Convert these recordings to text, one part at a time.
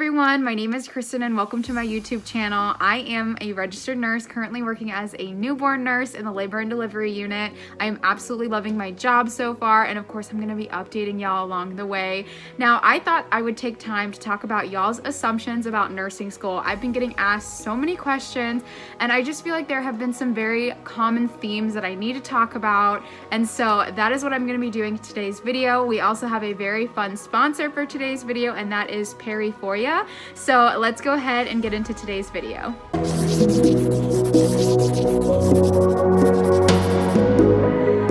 everyone, my name is Kristen and welcome to my YouTube channel. I am a registered nurse currently working as a newborn nurse in the labor and delivery unit. I am absolutely loving my job so far, and of course I'm going to be updating y'all along the way. Now, I thought I would take time to talk about y'all's assumptions about nursing school. I've been getting asked so many questions, and I just feel like there have been some very common themes that I need to talk about, and so that is what I'm going to be doing in today's video. We also have a very fun sponsor for today's video, and that is Perri Foia. So let's go ahead and get into today's video.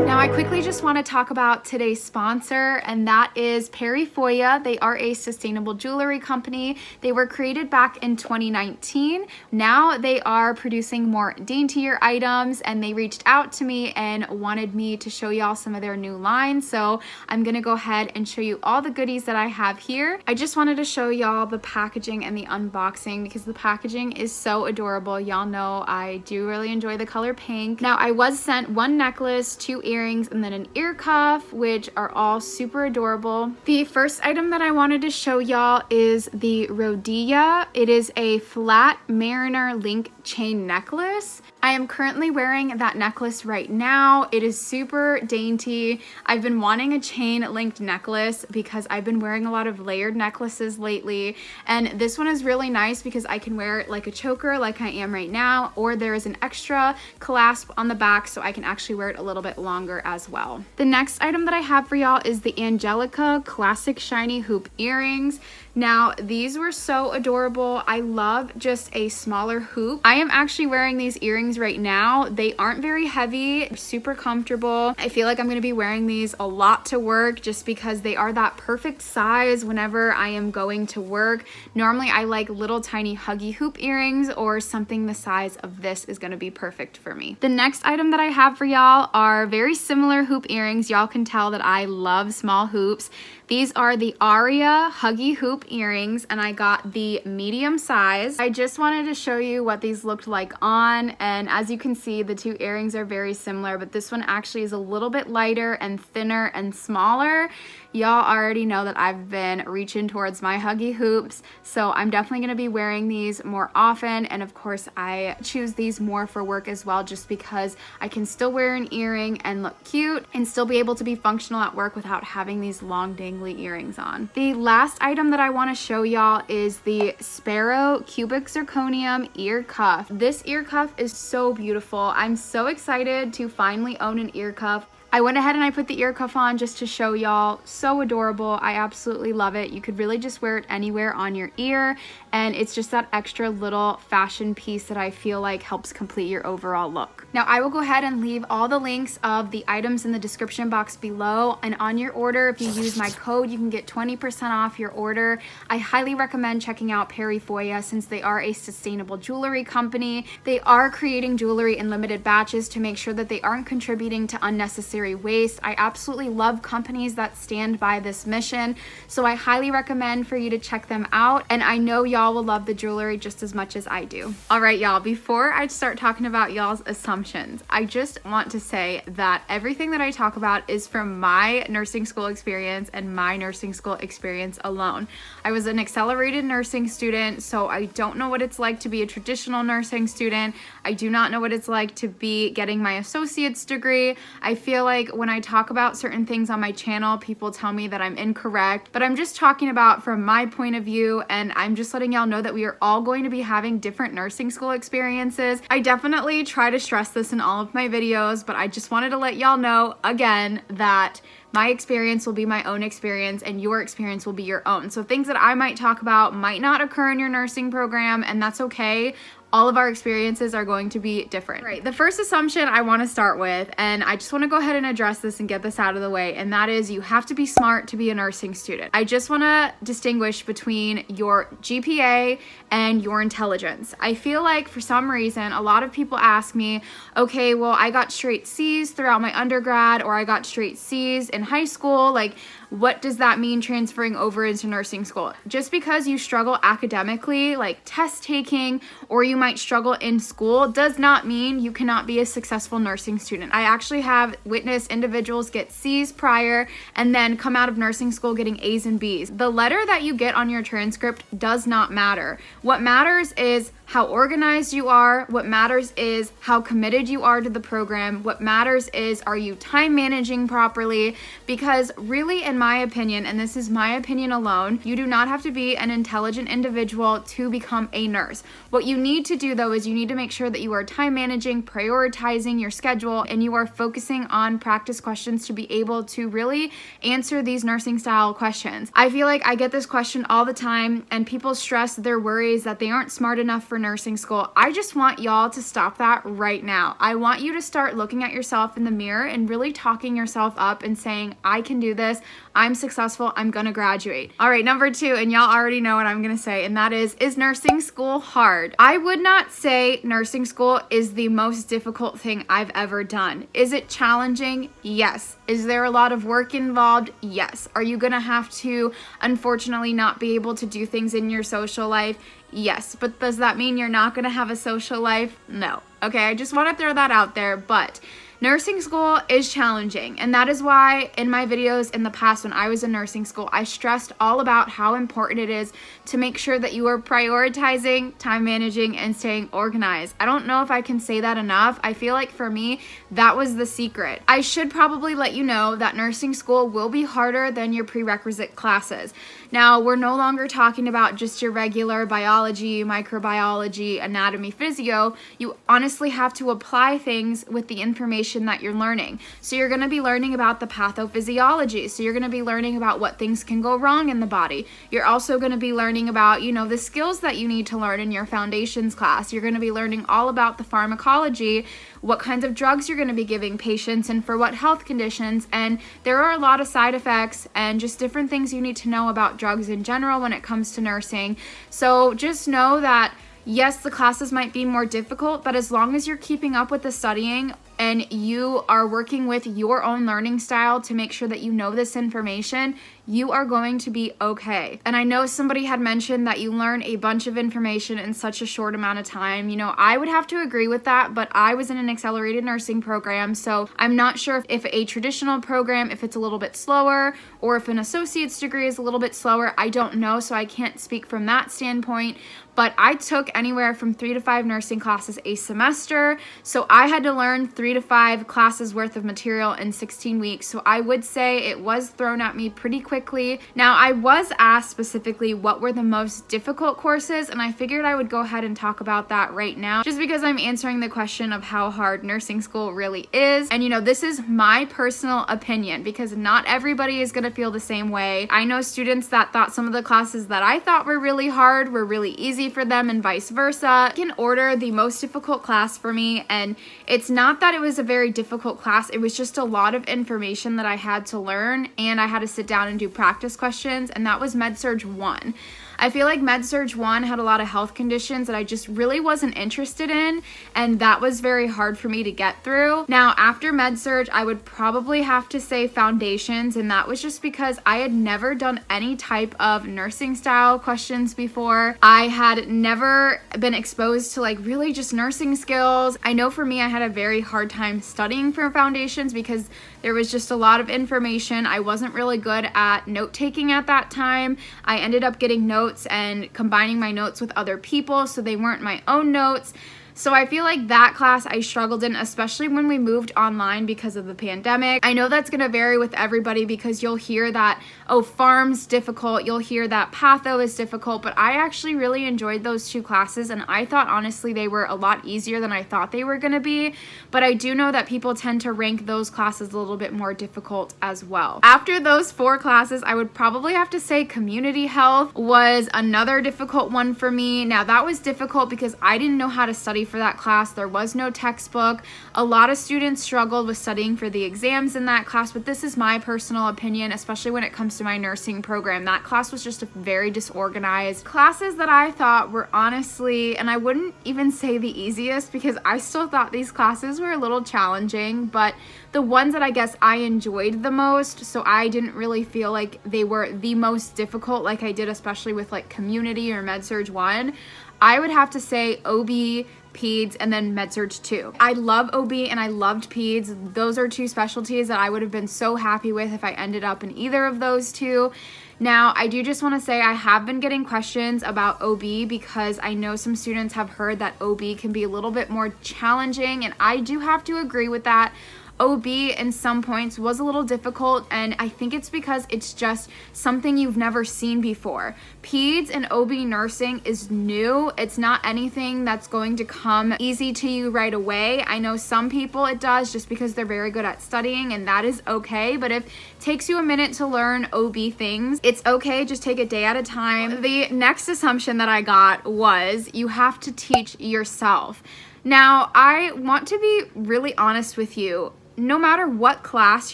Now, I quickly just want to talk about today's sponsor, and that is Perri Foia. They are a sustainable jewelry company. They were created back in 2019. Now they are producing more daintier items, and they reached out to me and wanted me to show y'all some of their new lines. So I'm going to go ahead and show you all the goodies that I have here. I just wanted to show y'all the packaging and the unboxing because the packaging is so adorable. Y'all know I do really enjoy the color pink. Now, I was sent one necklace, 2 earrings, and then an ear cuff, which are all super adorable. The first item that I wanted to show y'all is the Rodilla. It is a flat Mariner link chain necklace. I am currently wearing that necklace right now. It is super dainty. I've been wanting a chain linked necklace because I've been wearing a lot of layered necklaces lately, and this one is really nice because I can wear it like a choker like I am right now, or there is an extra clasp on the back so I can actually wear it a little bit longer as well. The next item that I have for y'all is the Angelica Classic Shiny Hoop Earrings. Now, these were so adorable. I love just a smaller hoop. I am actually wearing these earrings right now. They aren't very heavy, super comfortable. I feel like I'm going to be wearing these a lot to work just because they are that perfect size whenever I am going to work. Normally, I like little tiny huggy hoop earrings, or something the size of this is going to be perfect for me. The next item that I have for y'all are very similar hoop earrings. Y'all can tell that I love small hoops. These are the Aria Huggy Hoop earrings, and I got the medium size. I just wanted to show you what these looked like on, and as you can see, the 2 earrings are very similar, but this one actually is a little bit lighter and thinner and smaller. Y'all already know that I've been reaching towards my huggy hoops, so I'm definitely going to be wearing these more often, and of course I choose these more for work as well just because I can still wear an earring and look cute and still be able to be functional at work without having these long dangly earrings on. The last item that I want to show y'all is the Sparrow Cubic Zirconium ear cuff. This ear cuff is so beautiful. I'm so excited to finally own an ear cuff. I went ahead and I put the ear cuff on just to show y'all. So adorable. I absolutely love it. You could really just wear it anywhere on your ear, and it's just that extra little fashion piece that I feel like helps complete your overall look. Now, I will go ahead and leave all the links of the items in the description box below, and on your order, if you use my code, you can get 20% off your order. I highly recommend checking out Perri Foia since they are a sustainable jewelry company. They are creating jewelry in limited batches to make sure that they aren't contributing to unnecessary waste. I absolutely love companies that stand by this mission, so I highly recommend for you to check them out, and I know y'all will love the jewelry just as much as I do. All right, y'all, before I start talking about y'all's assumptions, I just want to say that everything that I talk about is from my nursing school experience and my nursing school experience alone. I was an accelerated nursing student, so I don't know what it's like to be a traditional nursing student. I do not know what it's like to be getting my associate's degree. I feel like when I talk about certain things on my channel, people tell me that I'm incorrect, but I'm just talking about from my point of view, and I'm just letting y'all know that we are all going to be having different nursing school experiences. I definitely try to stress this in all of my videos, but I just wanted to let y'all know again that my experience will be my own experience and your experience will be your own. So things that I might talk about might not occur in your nursing program, and that's okay. All of our experiences are going to be different. Right, the first assumption I want to start with, and I just want to go ahead and address this and get this out of the way, and that is you have to be smart to be a nursing student. I just want to distinguish between your GPA and your intelligence. I feel like for some reason, a lot of people ask me, okay, well, I got straight C's throughout my undergrad, or I got straight C's in high school. Like, what does that mean transferring over into nursing school? Just because you struggle academically, like test taking, or you might struggle in school does not mean you cannot be a successful nursing student. I actually have witnessed individuals get C's prior and then come out of nursing school getting A's and B's. The letter that you get on your transcript does not matter. What matters is how organized you are. What matters is how committed you are to the program. What matters is, are you time managing properly? Because really, in my opinion, and this is my opinion alone, you do not have to be an intelligent individual to become a nurse. What you need to do though is you need to make sure that you are time managing, prioritizing your schedule, and you are focusing on practice questions to be able to really answer these nursing style questions. I feel like I get this question all the time, and people stress their worries that they aren't smart enough for nursing school. I just want y'all to stop that right now. I want you to start looking at yourself in the mirror and really talking yourself up and saying, I can do this. I'm successful. I'm gonna graduate. All right, number 2, and y'all already know what I'm gonna say, and that is nursing school hard? I would not say nursing school is the most difficult thing I've ever done. Is it challenging? Yes. Is there a lot of work involved? Yes. Are you gonna have to, unfortunately, not be able to do things in your social life? Yes. But does that mean you're not gonna have a social life? No. Okay, I just wanna throw that out there, but nursing school is challenging, and that is why in my videos in the past when I was in nursing school, I stressed all about how important it is to make sure that you are prioritizing, time managing, and staying organized. I don't know if I can say that enough. I feel like for me, that was the secret. I should probably let you know that nursing school will be harder than your prerequisite classes. Now, we're no longer talking about just your regular biology, microbiology, anatomy, physio. You honestly have to apply things with the information that you're learning. So you're going to be learning about the pathophysiology. So you're going to be learning about what things can go wrong in the body. You're also going to be learning about, the skills that you need to learn in your foundations class. You're going to be learning all about the pharmacology, what kinds of drugs you're going to be giving patients and for what health conditions. And there are a lot of side effects and just different things you need to know about drugs in general when it comes to nursing. So just know that yes, the classes might be more difficult, but as long as you're keeping up with the studying and you are working with your own learning style to make sure that you know this information, you are going to be okay. And I know somebody had mentioned that you learn a bunch of information in such a short amount of time. I would have to agree with that, but I was in an accelerated nursing program, so I'm not sure if a traditional program, if it's a little bit slower, or if an associate's degree is a little bit slower. I don't know, so I can't speak from that standpoint. But I took anywhere from 3 to 5 nursing classes a semester, so I had to learn 3 to 5 classes worth of material in 16 weeks. So I would say it was thrown at me pretty quickly. Now, I was asked specifically what were the most difficult courses, and I figured I would go ahead and talk about that right now, just because I'm answering the question of how hard nursing school really is. And this is my personal opinion, because not everybody is going to feel the same way. I know students that thought some of the classes that I thought were really hard were really easy for them, and vice versa. I can order the most difficult class for me, and it's not that it was a very difficult class, it was just a lot of information that I had to learn, and I had to sit down and do practice questions, and that was Med-Surg 1. I feel like Med-Surg 1 had a lot of health conditions that I just really wasn't interested in, and that was very hard for me to get through. Now, after Med-Surg, I would probably have to say foundations, and that was just because I had never done any type of nursing style questions before. I had never been exposed to really just nursing skills. I know for me, I had a very hard time studying for foundations because there was just a lot of information. I wasn't really good at note taking at that time. I ended up getting notes and combining my notes with other people, so they weren't my own notes. So I feel like that class I struggled in, especially when we moved online because of the pandemic. I know that's going to vary with everybody, because you'll hear that, oh, pharm's difficult, you'll hear that patho is difficult, but I actually really enjoyed those 2 classes, and I thought honestly they were a lot easier than I thought they were going to be. But I do know that people tend to rank those classes a little bit more difficult as well. After those 4 classes, I would probably have to say community health was another difficult one for me. Now, that was difficult because I didn't know how to study for that class. There was no textbook. A lot of students struggled with studying for the exams in that class, but this is my personal opinion, especially when it comes to my nursing program. That class was just a very disorganized. Classes that I thought were honestly, and I wouldn't even say the easiest, because I still thought these classes were a little challenging, but the ones that I guess I enjoyed the most, so I didn't really feel like they were the most difficult like I did, especially with community or Med-Surg 1. I would have to say OB, peds, and then med-surg too. I love OB and I loved peds. Those are two specialties that I would have been so happy with if I ended up in either of those two. Now, I do just want to say I have been getting questions about OB because I know some students have heard that OB can be a little bit more challenging, and I do have to agree with that. OB in some points was a little difficult, and I think it's because it's just something you've never seen before. Peds and OB nursing is new. It's not anything that's going to come easy to you right away. I know some people it does just because they're very good at studying, and that is okay, but if it takes you a minute to learn OB things, it's okay. Just take a day at a time. The next assumption that I got was you have to teach yourself. Now, I want to be really honest with you. No matter what class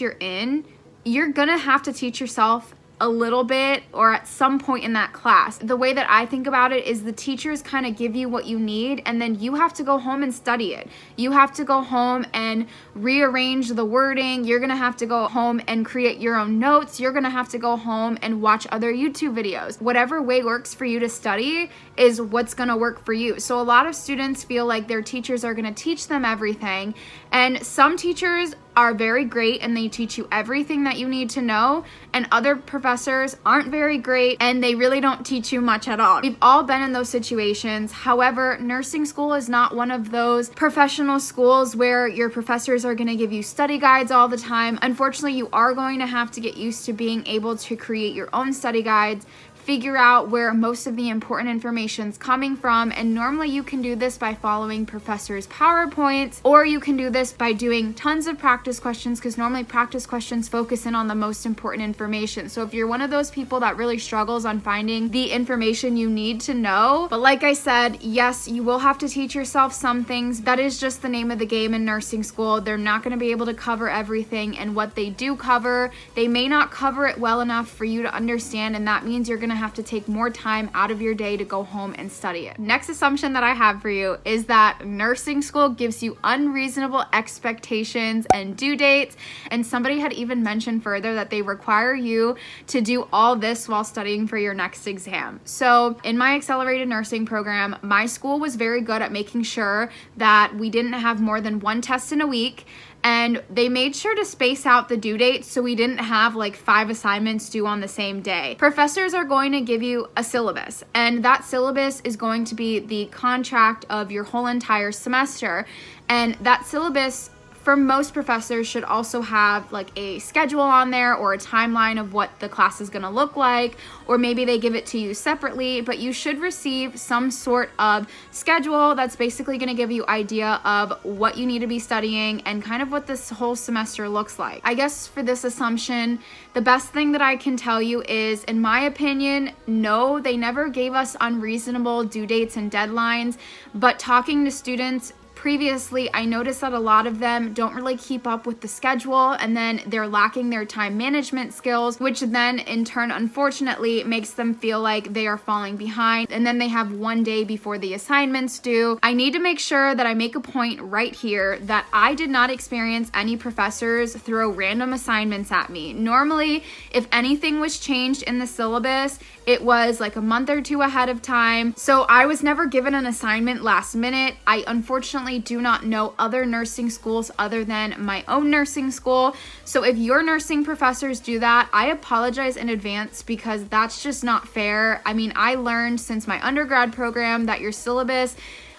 you're in, you're gonna have to teach yourself a little bit or at some point in that class. The way that I think about it is the teachers kind of give you what you need, and then you have to go home and study it. You have to go home and rearrange the wording. You're gonna have to go home and create your own notes. You're gonna have to go home and watch other YouTube videos. Whatever way works for you to study is what's gonna work for you. So a lot of students feel like their teachers are gonna teach them everything, and some teachers are very great and they teach you everything that you need to know, and other professors aren't very great and they really don't teach you much at all. We've all been in those situations. However, nursing school is not one of those professional schools where your professors are going to give you study guides all the time. Unfortunately, you are going to have to get used to being able to create your own study guides, figure out where most of the important information is coming from, and normally you can do this by following professors' PowerPoints, or you can do this by doing tons of practice questions, because normally practice questions focus in on the most important information. So if you're one of those people that really struggles on finding the information you need to know, but like I said, yes, you will have to teach yourself some things. That is just the name of the game in nursing school. They're not going to be able to cover everything, and what they do cover, they may not cover it well enough for you to understand, and that means you're going to have to take more time out of your day to go home and study it. Next assumption that I have for you is that nursing school gives you unreasonable expectations and due dates, and somebody had even mentioned further that they require you to do all this while studying for your next exam. So in my accelerated nursing program, my school was very good at making sure that we didn't have more than one test in a week, and they made sure to space out the due dates so we didn't have like 5 assignments due on the same day. Professors are going to give you a syllabus, and that syllabus is going to be the contract of your whole entire semester, and that syllabus for most professors should also have like a schedule on there or a timeline of what the class is going to look like, or maybe they give it to you separately, but you should receive some sort of schedule that's basically going to give you idea of what you need to be studying and kind of what this whole semester looks like. I guess for this assumption, the best thing that I can tell you is, in my opinion, no, they never gave us unreasonable due dates and deadlines, but talking to students previously, I noticed that a lot of them don't really keep up with the schedule, and then they're lacking their time management skills, which then in turn, unfortunately, makes them feel like they are falling behind, and then they have one day before the assignments due. I need to make sure that I make a point right here that I did not experience any professors throw random assignments at me. Normally, if anything was changed in the syllabus, it was like a month or two ahead of time. So I was never given an assignment last minute. I unfortunately do not know other nursing schools other than my own nursing school. So if your nursing professors do that, I apologize in advance, because that's just not fair. I mean, I learned since my undergrad program that your syllabus,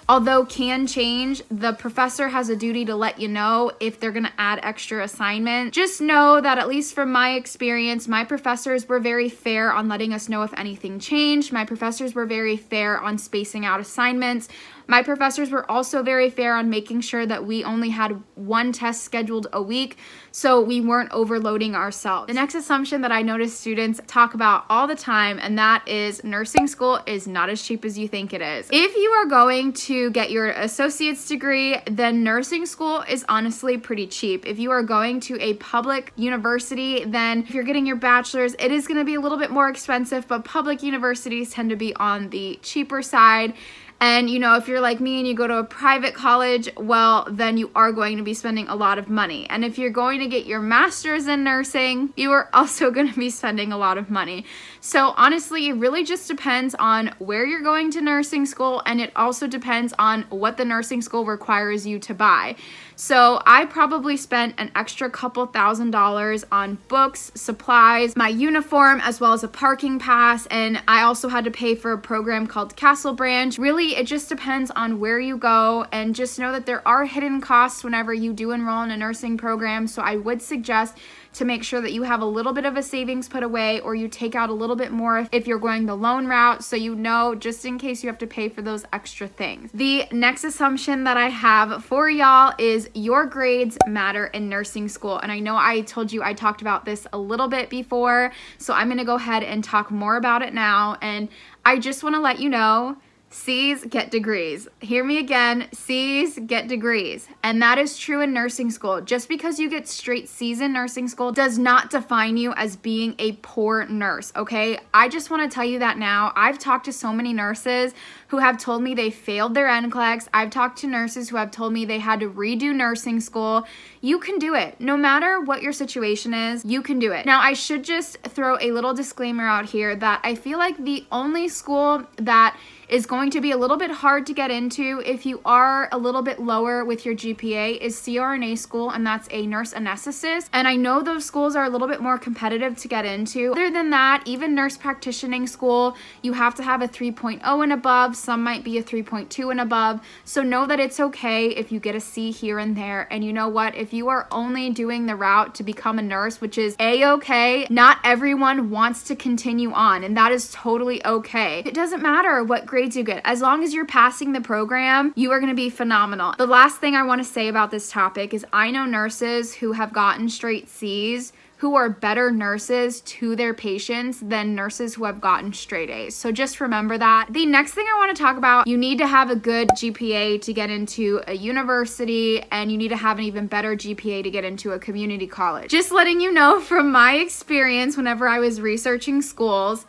although can change, the professor has a duty to let you know if they're gonna add extra assignment. Just know that, at least from my experience, my professors were very fair on letting us know if anything changed. My professors were very fair on spacing out assignments. My professors were also very fair on making sure that we only had one test scheduled a week, so we weren't overloading ourselves. The next assumption that I notice students talk about all the time, and that is nursing school is not as cheap as you think it is. If you are going to get your associate's degree, then nursing school is honestly pretty cheap. If you are going to a public university, then if you're getting your bachelor's, it is going to be a little bit more expensive, but public universities tend to be on the cheaper side. And you know, if you're like me and you go to a private college, well, then you are going to be spending a lot of money. And if you're going to get your master's in nursing, you are also going to be spending a lot of money. So honestly, it really just depends on where you're going to nursing school, and it also depends on what the nursing school requires you to buy. So I probably spent an extra couple $1,000s on books, supplies, my uniform, as well as a parking pass, and I also had to pay for a program called Castle Branch. Really, it just depends on where you go, and just know that there are hidden costs whenever you do enroll in a nursing program, so I would suggest to make sure that you have a little bit of a savings put away, or you take out a little bit more if you're going the loan route, so you know, just in case you have to pay for those extra things. The next assumption that I have for y'all is your grades matter in nursing school. And I know I told you I talked about this a little bit before, so I'm going to go ahead and talk more about it now. And I just want to let you know, C's get degrees. Hear me again, C's get degrees. And that is true in nursing school. Just because you get straight C's in nursing school does not define you as being a poor nurse, okay? I just want to tell you that now. I've talked to so many nurses who have told me they failed their NCLEX. I've talked to nurses who have told me they had to redo nursing school. You can do it. No matter what your situation is, you can do it. Now, I should just throw a little disclaimer out here that I feel like the only school that is going to be a little bit hard to get into if you are a little bit lower with your GPA is CRNA school, and that's a nurse anesthetist. And I know those schools are a little bit more competitive to get into. Other than that, even nurse practitioning school, you have to have a 3.0 and above. Some might be a 3.2 and above. So know that it's okay if you get a C here and there. And you know what? If you are only doing the route to become a nurse, which is A-okay, not everyone wants to continue on, and that is totally okay. It doesn't matter what grades you get. As long as you're passing the program, you are going to be phenomenal. The last thing I want to say about this topic is I know nurses who have gotten straight C's who are better nurses to their patients than nurses who have gotten straight A's. So just remember that. The next thing I want to talk about, you need to have a good GPA to get into a university, and you need to have an even better GPA to get into a community college. Just letting you know from my experience whenever I was researching schools,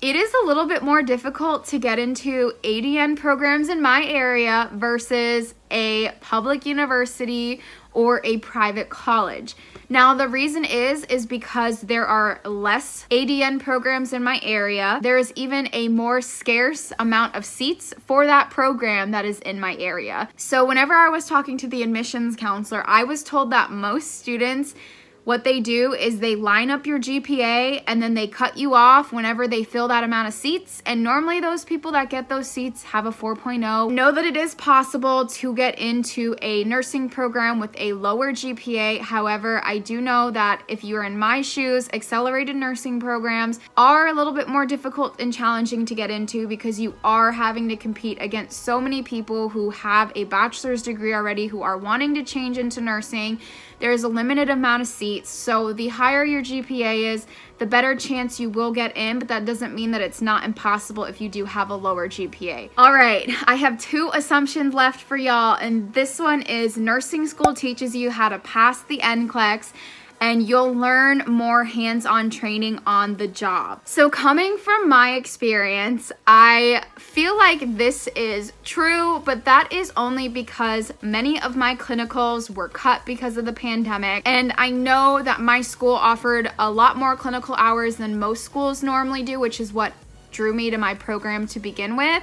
it is a little bit more difficult to get into ADN programs in my area versus a public university or a private college. Now, the reason is because there are less ADN programs in my area. There is even a more scarce amount of seats for that program that is in my area. So whenever I was talking to the admissions counselor, I was told that most students, what they do is they line up your GPA and then they cut you off whenever they fill that amount of seats. And normally those people that get those seats have a 4.0. Know that it is possible to get into a nursing program with a lower GPA. However, I do know that if you're in my shoes, accelerated nursing programs are a little bit more difficult and challenging to get into because you are having to compete against so many people who have a bachelor's degree already who are wanting to change into nursing. There is a limited amount of seats, so the higher your GPA is, the better chance you will get in, but that doesn't mean that it's not impossible if you do have a lower GPA. All right, I have two assumptions left for y'all, and this one is nursing school teaches you how to pass the NCLEX, and you'll learn more hands-on training on the job. So coming from my experience, I feel like this is true, but that is only because many of my clinicals were cut because of the pandemic. And I know that my school offered a lot more clinical hours than most schools normally do, which is what drew me to my program to begin with.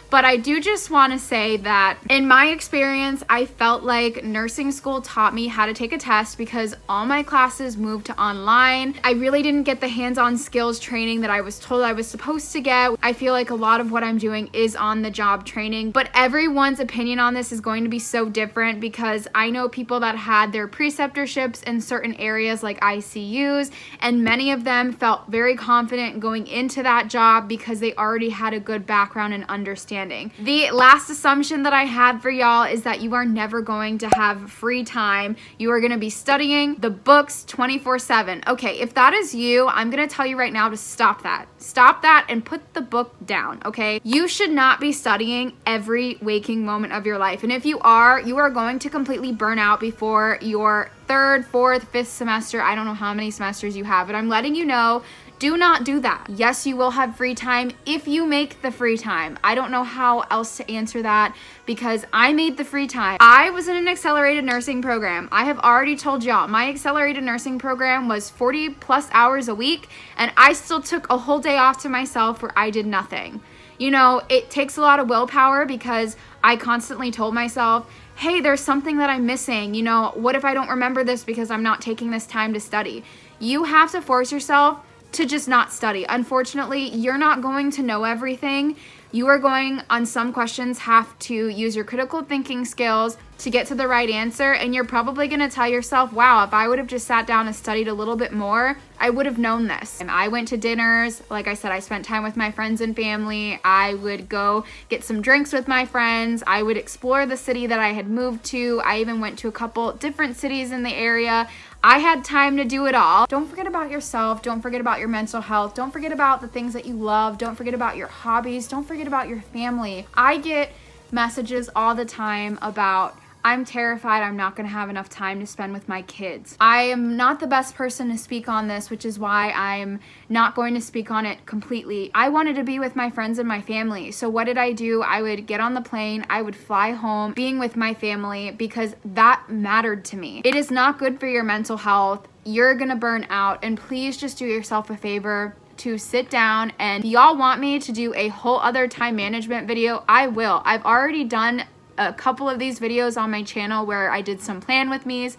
But I do just want to say that in my experience, I felt like nursing school taught me how to take a test because all my classes moved to online. I really didn't get the hands-on skills training that I was told I was supposed to get. I feel like a lot of what I'm doing is on the job training, but everyone's opinion on this is going to be so different because I know people that had their preceptorships in certain areas like ICUs, and many of them felt very confident going into that job because they already had a good background and understanding. The last assumption that I have for y'all is that you are never going to have free time. You are going to be studying the books 24/7. Okay, if that is you, I'm going to tell you right now to stop that. Stop that and put the book down, okay? You should not be studying every waking moment of your life. And if you are going to completely burn out before your third, fourth, fifth semester. I don't know how many semesters you have, but I'm letting you know, Do not do that. Yes, you will have free time if you make the free time. I don't know how else to answer that because I made the free time. I was in an accelerated nursing program. I have already told y'all, my accelerated nursing program was 40 plus hours a week, and I still took a whole day off to myself where I did nothing. You know, it takes a lot of willpower because I constantly told myself, hey, there's something that I'm missing. You know, what if I don't remember this because I'm not taking this time to study? You have to force yourself to just not study. Unfortunately, you're not going to know everything. You are going, on some questions, have to use your critical thinking skills to get to the right answer, and you're probably gonna tell yourself, wow, if I would have just sat down and studied a little bit more, I would have known this. And I went to dinners, like I said, I spent time with my friends and family. I would go get some drinks with my friends. I would explore the city that I had moved to. I even went to a couple different cities in the area. I had time to do it all. Don't forget about yourself. Don't forget about your mental health. Don't forget about the things that you love. Don't forget about your hobbies. Don't forget about your family. I get messages all the time about, I'm terrified I'm not going to have enough time to spend with my kids. I am not the best person to speak on this, which is why I'm not going to speak on it completely. I wanted to be with my friends and my family. So what did I do? I would get on the plane, I would fly home, being with my family because that mattered to me. It is not good for your mental health. You're going to burn out, and please just do yourself a favor to sit down, and if y'all want me to do a whole other time management video, I will. I've already done a couple of these videos on my channel where I did some plan with me's,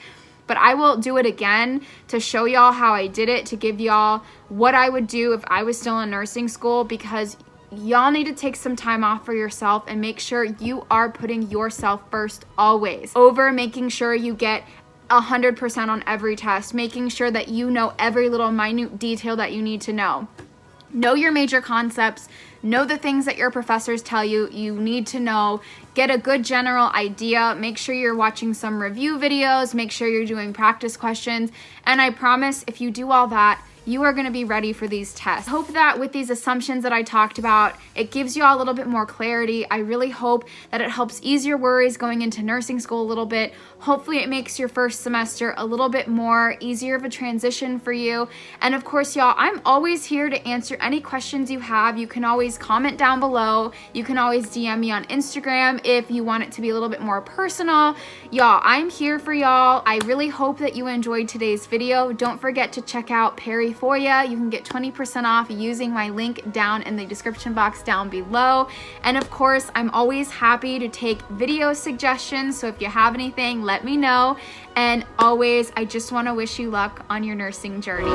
but I will do it again to show y'all how I did it, to give y'all what I would do if I was still in nursing school, because y'all need to take some time off for yourself and make sure you are putting yourself first always, over making sure you get 100% on every test, making sure that you know every little minute detail that you need to know. Know your major concepts, know the things that your professors tell you need to know, get a good general idea, make sure you're watching some review videos, make sure you're doing practice questions, and I promise if you do all that, you are going to be ready for these tests. I hope that with these assumptions that I talked about, it gives you all a little bit more clarity. I really hope that it helps ease your worries going into nursing school a little bit. Hopefully it makes your first semester a little bit more easier of a transition for you. And of course, y'all, I'm always here to answer any questions you have. You can always comment down below. You can always DM me on Instagram if you want it to be a little bit more personal. Y'all, I'm here for y'all. I really hope that you enjoyed today's video. Don't forget to check out Perri Foia. You can get 20% off using my link down in the description box down below. And of course, I'm always happy to take video suggestions. So if you have anything, let me know. And always, I just want to wish you luck on your nursing journey.